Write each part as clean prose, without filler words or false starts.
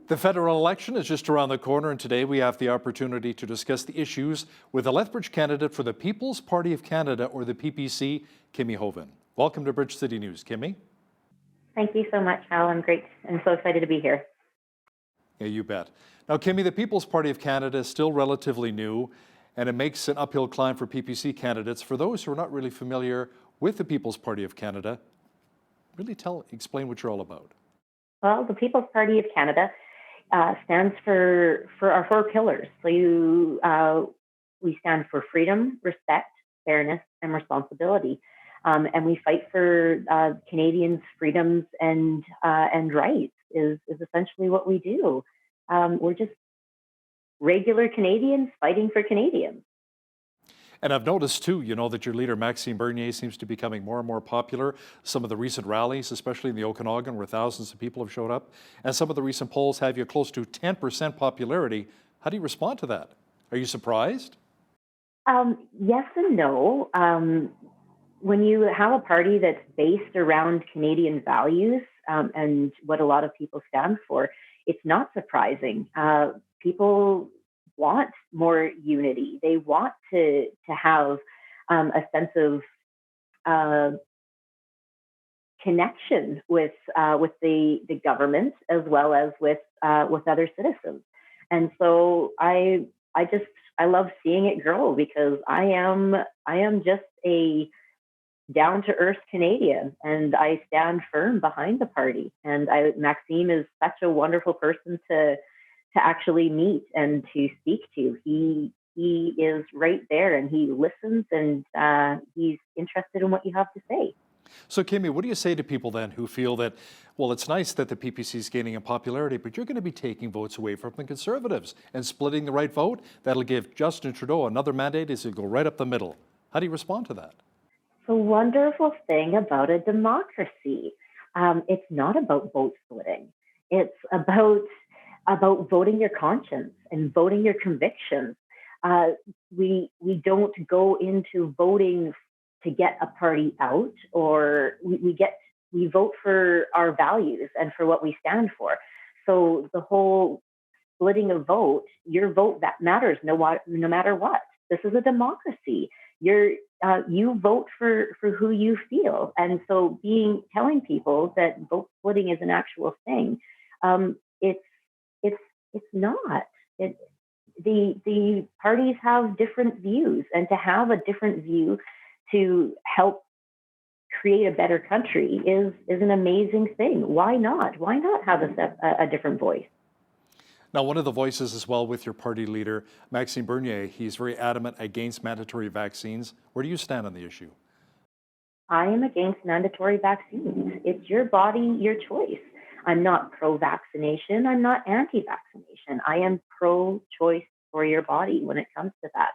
The federal election is just around the corner, and today we have the opportunity to discuss the issues with a Lethbridge candidate for the People's Party of Canada, or the PPC, Kimmie Hovan. Welcome to Bridge City News, Kimmie. Thank you so much, Hal. I'm great. I'm so excited to be here. Yeah, you bet. Now, Kimmie, the People's Party of Canada is still relatively new, and it makes an uphill climb for PPC candidates. For those who are not really familiar with the People's Party of Canada, really explain what you're all about. Well, the People's Party of Canada stands for our four pillars. We stand for freedom, respect, fairness, and responsibility. And we fight for Canadians' freedoms and rights is essentially what we do. We're just regular Canadians fighting for Canadians. And I've noticed too, that your leader, Maxime Bernier, seems to be becoming more and more popular. Some of the recent rallies, especially in the Okanagan, where thousands of people have showed up, and some of the recent polls have you close to 10% popularity. How do you respond to that? Are you surprised? Yes and no. When you have a party that's based around Canadian values and what a lot of people stand for, it's not surprising. People want more unity. They want to have a sense of connection with the government as well as with other citizens. And so I love seeing it grow because I am just a down to earth Canadian, and I stand firm behind the party. And Maxime is such a wonderful person to actually meet and to speak to. He is right there, and he listens, and he's interested in what you have to say. So, Kimmie, what do you say to people then who feel that, well, it's nice that the PPC is gaining in popularity, but you're going to be taking votes away from the Conservatives and splitting the right vote? That'll give Justin Trudeau another mandate as he'll go right up the middle. How do you respond to that? The wonderful thing about a democracy, it's not about vote splitting. It's about voting your conscience and voting your convictions. We don't go into voting to get a party out, or we vote for our values and for what we stand for. So the whole splitting a vote, your vote that matters no matter what. This is a democracy. You vote for who you feel, and so telling people that vote splitting is an actual thing, it's not. The parties have different views, and to have a different view to help create a better country is an amazing thing. Why not? Why not have a different voice? Now, one of the voices as well with your party leader, Maxime Bernier, he's very adamant against mandatory vaccines. Where do you stand on the issue? I am against mandatory vaccines. It's your body, your choice. I'm not pro-vaccination. I'm not anti-vaccination. I am pro-choice for your body when it comes to that.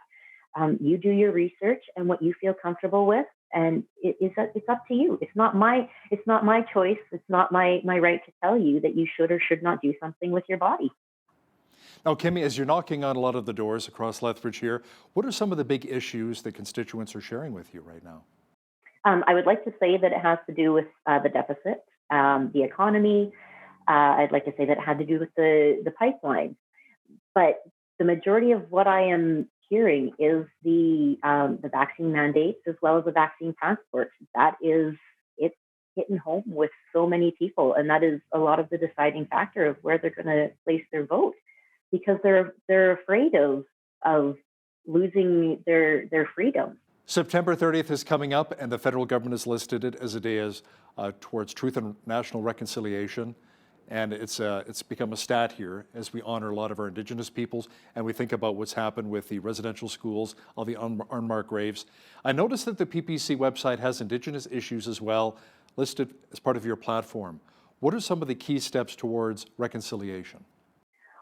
You do your research and what you feel comfortable with, and it's up to you. It's not my choice. It's not my right to tell you that you should or should not do something with your body. Now, Kimmie, as you're knocking on a lot of the doors across Lethbridge here, what are some of the big issues that constituents are sharing with you right now? I would like to say that it has to do with the deficit, the economy. I'd like to say that it had to do with the pipeline. But the majority of what I am hearing is the vaccine mandates as well as the vaccine passports. It's hitting home with so many people, and that is a lot of the deciding factor of where they're going to place their vote, because they're afraid of losing their freedom. September 30th is coming up, and the federal government has listed it as a day towards truth and national reconciliation. And it's become a stat here as we honor a lot of our Indigenous peoples, and we think about what's happened with the residential schools, all the unmarked graves. I noticed that the PPC website has Indigenous issues as well listed as part of your platform. What are some of the key steps towards reconciliation?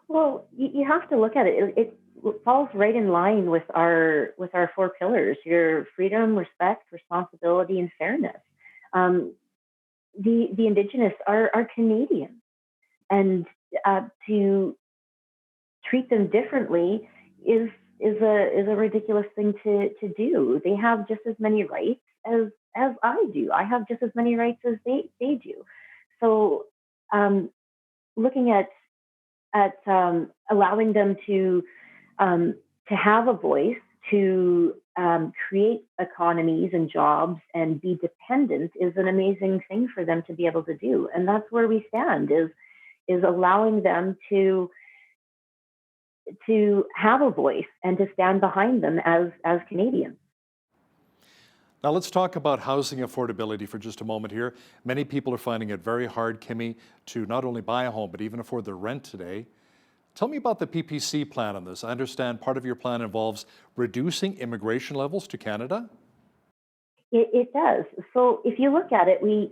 Well, you have to look at it. It falls right in line with our four pillars: your freedom, respect, responsibility, and fairness. The Indigenous are Canadians, and to treat them differently is a ridiculous thing to do. They have just as many rights as I do. I have just as many rights as they do. So looking at allowing them to have a voice, to create economies and jobs and be dependent is an amazing thing for them to be able to do. And that's where we stand, is allowing them to have a voice and to stand behind them as Canadians. Now let's talk about housing affordability for just a moment here. Many people are finding it very hard, Kimmie, to not only buy a home, but even afford their rent today. Tell me about the PPC plan on this. I understand part of your plan involves reducing immigration levels to Canada. It does. So if you look at it, the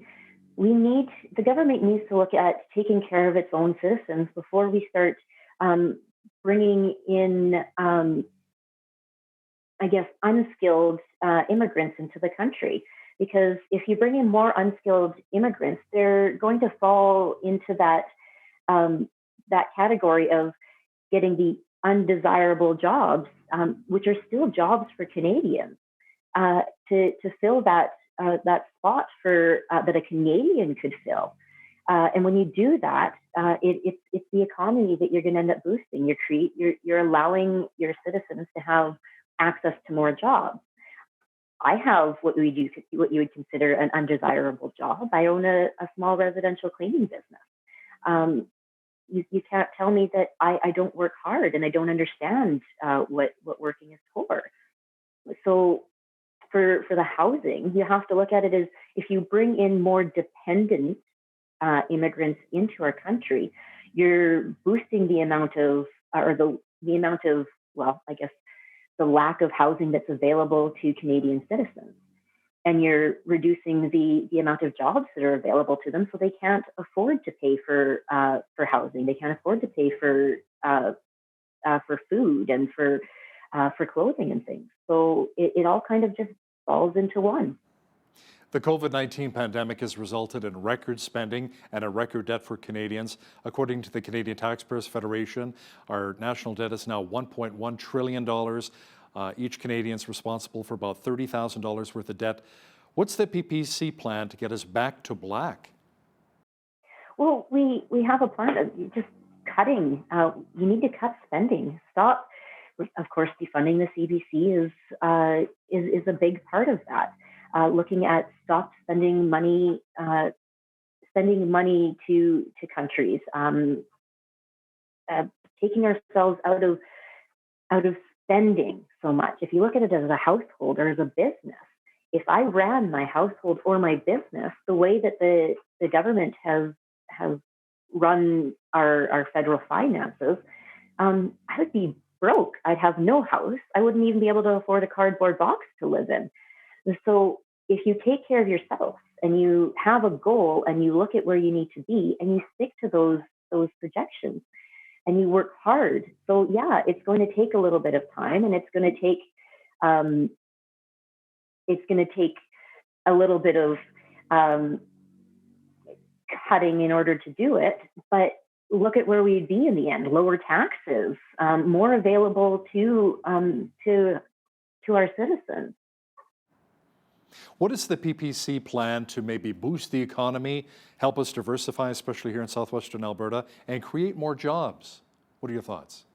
government needs to look at taking care of its own citizens before we start bringing in, I guess, unskilled immigrants into the country. Because if you bring in more unskilled immigrants, they're going to fall into that category of getting the undesirable jobs, which are still jobs for Canadians, to fill that spot for that a Canadian could fill. And when you do that, it's the economy that you're going to end up boosting. You're allowing your citizens to have access to more jobs. I have what you would consider an undesirable job. I own a small residential cleaning business. You can't tell me that I don't work hard and I don't understand what working is for. So for the housing, you have to look at it as, if you bring in more dependent immigrants into our country, you're boosting the amount of, well, I guess, the lack of housing that's available to Canadian citizens. And you're reducing the amount of jobs that are available to them, so they can't afford to pay for housing. They can't afford to pay for food and for clothing and things. So it all kind of just falls into one. The COVID-19 pandemic has resulted in record spending and a record debt for Canadians. According to the Canadian Taxpayers Federation, our national debt is now $1.1 trillion. Each Canadian is responsible for about $30,000 worth of debt. What's the PPC plan to get us back to black? Well, we have a plan of just cutting. You need to cut spending. Stop. Of course, defunding the CBC is a big part of that. Looking at stop spending money to countries, taking ourselves out of spending so much. If you look at it as a household or as a business, if I ran my household or my business the way that the government has run our federal finances, I would be broke. I'd have no house. I wouldn't even be able to afford a cardboard box to live in. So if you take care of yourself and you have a goal and you look at where you need to be and you stick to those projections and you work hard. So yeah, it's going to take a little bit of time, and it's going to take a little bit of cutting in order to do it. But look at where we'd be in the end: lower taxes, more available to our citizens. What is the PPC plan to maybe boost the economy, help us diversify, especially here in southwestern Alberta, and create more jobs? What are your thoughts?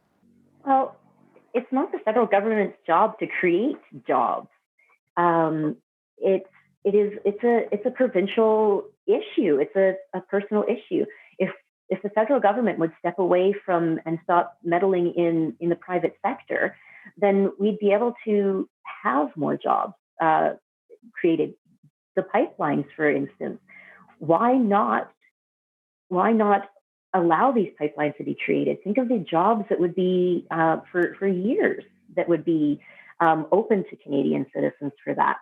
Well, it's not the federal government's job to create jobs. It's a provincial issue. It's a personal issue. If the federal government would step away from and stop meddling in the private sector, then we'd be able to have more jobs created. The pipelines, for instance, why not allow these pipelines to be created? Think of the jobs that would be for years that would be open to Canadian citizens for that,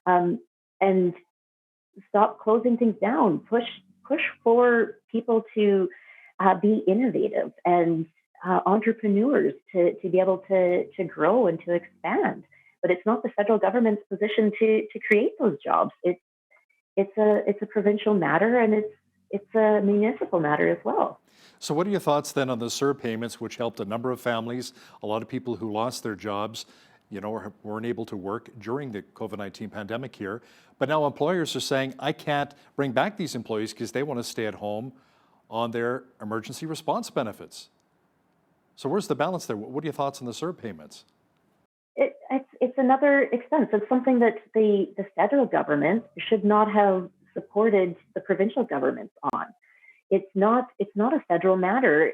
and stop closing things down. Push for people to be innovative and entrepreneurs to be able to grow and to expand. But it's not the federal government's position to create those jobs. It's a provincial matter, and it's a municipal matter as well. So what are your thoughts then on the Sur Payments, which helped a number of families, a lot of people who lost their jobs, weren't able to work during the COVID-19 pandemic here, but now employers are saying, I can't bring back these employees because they want to stay at home on their emergency response benefits. So where's the balance there? What are your thoughts on the Sur Payments? It's another expense. It's something that the federal government should not have supported the provincial governments on. It's not a federal matter.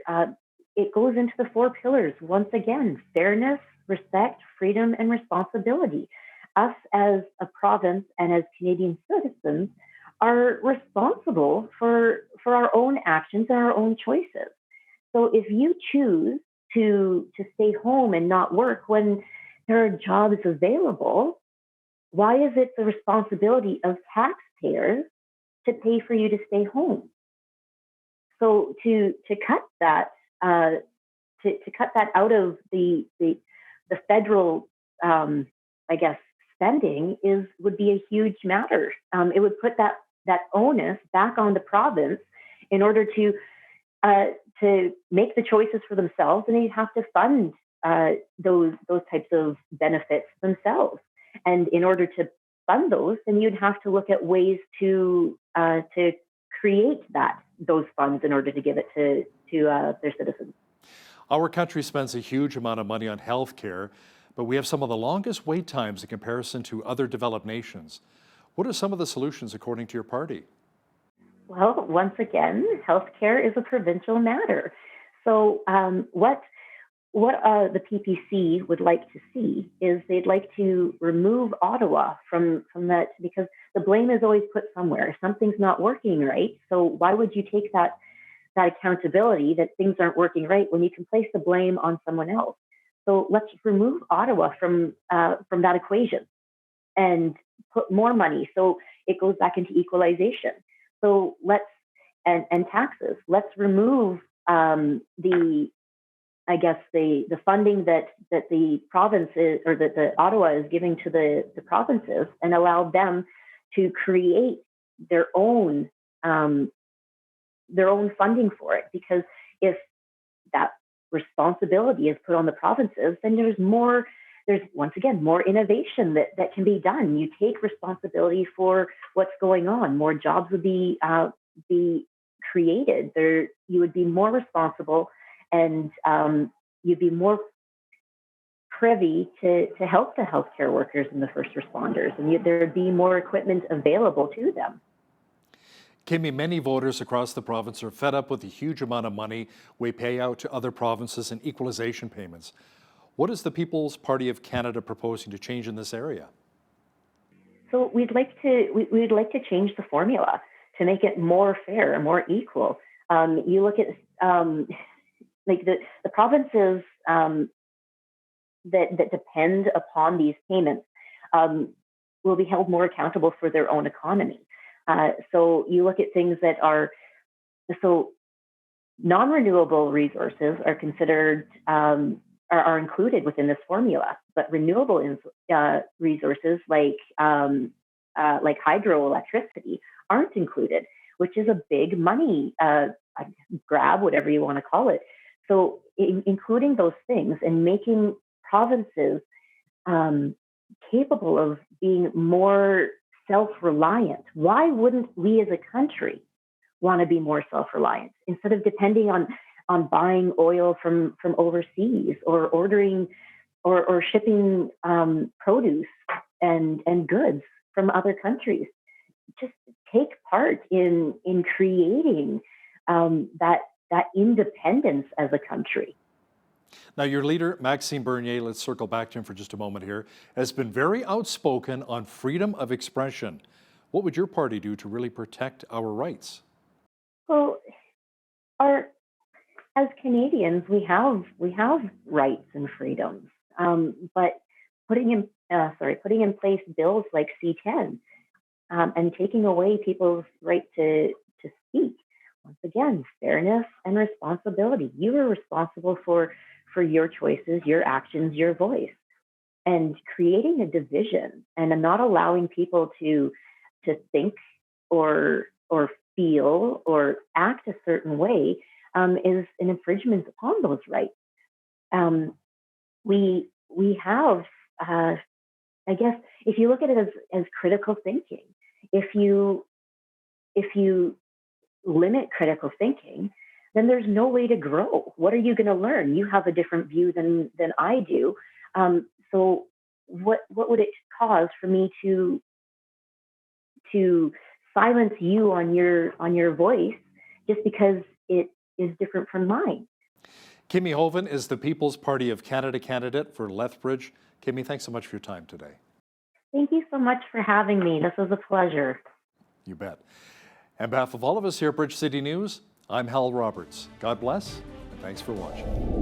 It goes into the four pillars once again: fairness, respect, freedom, and responsibility. Us as a province and as Canadian citizens are responsible for our own actions and our own choices. So if you choose to stay home and not work when there are jobs available, why is it the responsibility of taxpayers to pay for you to stay home? So to cut that to cut that out of the federal I guess spending is would be a huge matter. It would put that onus back on the province in order uh, to make the choices for themselves, and they'd have to fund those types of benefits themselves. And in order to fund those, then you'd have to look at ways to create those funds in order to give it to their citizens. Our country spends a huge amount of money on health care, but we have some of the longest wait times in comparison to other developed nations. What are some of the solutions according to your party? Well, once again, healthcare is a provincial matter. So, what the PPC would like to see is they'd like to remove Ottawa from that, because the blame is always put somewhere. Something's not working right. So why would you take that accountability that things aren't working right when you can place the blame on someone else? So let's remove Ottawa from that equation and put more money. So it goes back into equalization. So and taxes. Let's remove the I guess the funding that the provinces or that the Ottawa is giving to the provinces, and allow them to create their own um, their own funding for it. Because if that responsibility is put on the provinces, then there's once again more innovation that can be done. You take responsibility for what's going on. More jobs would be created. You would be more responsible, and you'd be more privy to help the healthcare workers and the first responders, and there'd be more equipment available to them. Kimmie, many voters across the province are fed up with the huge amount of money we pay out to other provinces in equalization payments. What is the People's Party of Canada proposing to change in this area? So we'd like to change the formula to make it more fair and more equal. You look at like the provinces that depend upon these payments um, will be held more accountable for their own economy. So you look at things that are so non-renewable resources are considered are included within this formula, but renewable resources like hydroelectricity aren't included, which is a big money grab, whatever you want to call it. So including those things and making provinces capable of being more self-reliant. Why wouldn't we as a country want to be more self-reliant instead of depending on buying oil from overseas, or ordering or shipping produce and goods from other countries? Just take part in creating that independence as a country. Now, your leader, Maxime Bernier, let's circle back to him for just a moment here, has been very outspoken on freedom of expression. What would your party do to really protect our rights? Well, our as Canadians, we have rights and freedoms, but putting in place bills like C10 and taking away people's right to speak. Once again, fairness and responsibility. You are responsible for your choices, your actions, your voice, and creating a division and not allowing people to think or feel or act a certain way is an infringement upon those rights. Um, we have, I guess, if you look at it as critical thinking, if you limit critical thinking, then there's no way to grow. What are you going to learn? You have a different view than I do. So what would it cause for me to silence you on your voice just because it is different from mine? Kimmie Hovan is the People's Party of Canada candidate for Lethbridge. Kimmie, thanks so much for your time today. Thank you so much for having me. This was a pleasure. You bet. On behalf of all of us here at Bridge City News, I'm Hal Roberts. God bless, and thanks for watching.